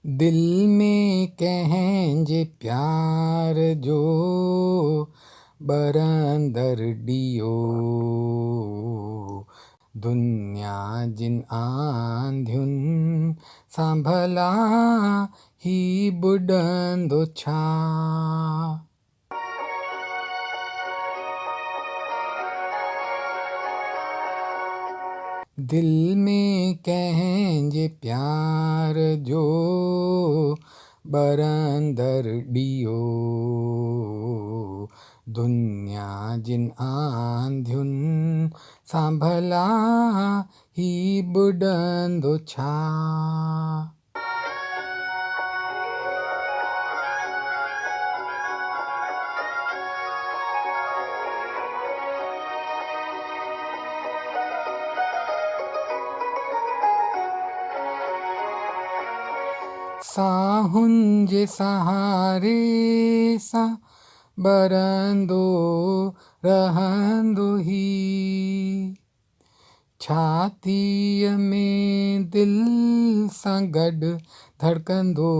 दिल में कंहिंजे प्यार जो बरंदर ॾियो, दुनिया जिन आंधियुनि सां भला ही बुॾंदो छा। दिल में कंहिंजे प्यार जो बरंदर ॾियो, दुनिया जिन आंधियुनि सां भला ही बुॾंदो छा। साहुनि जे सहारे सां बरंदो रहंदो ही, छातीअ में दिल सां गॾु धड़कंदो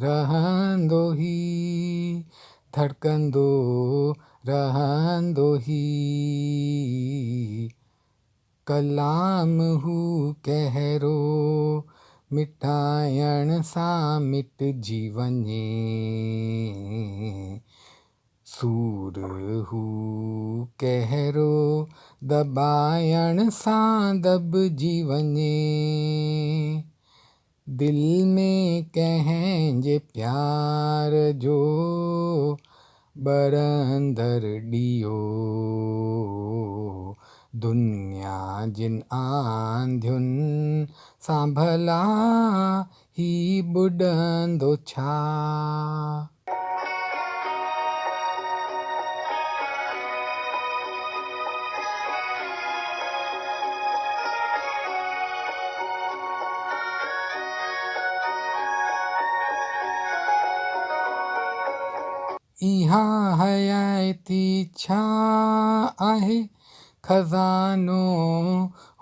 रहंदो ही, धड़कंदो रहंदो ही। कलाम हू कहिड़ो मिटाइण सां मिटिजी वञे, सूर हू कहिड़ो दॿाइण सां दॿिजी वञे। दिल में कंहिंजे प्यार जो बरंदर ॾियो, दुनिया जिन आंधियुनि सां भला ही बुॾंदो छा। इहा हयाती छा आहे, खज़ानो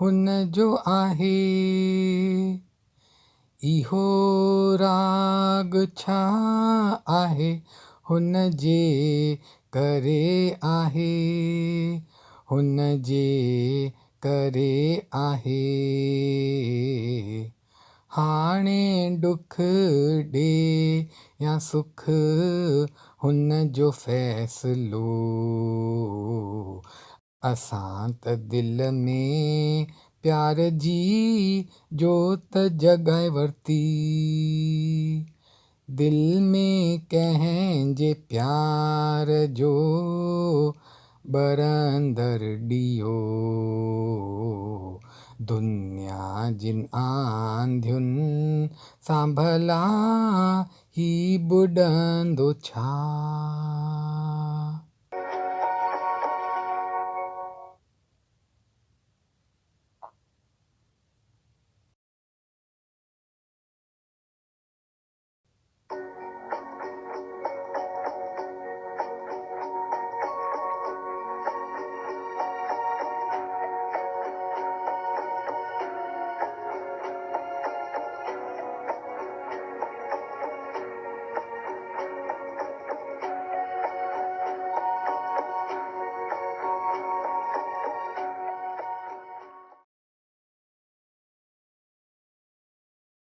हुन जो आहे। इहो राग छा आहे, हुन जे करे आहे, हुन जे करे आहे। हाणे ॾुख ॾे या सुख हुन जो फ़ैसिलो, असां त दिल में प्यार जी जोत जॻाए वरिती। दिल में कंहिंजे प्यार जो बरंदर ॾियो, दुनिया जिन आंधियुनि सां भला ही बुॾंदो छा।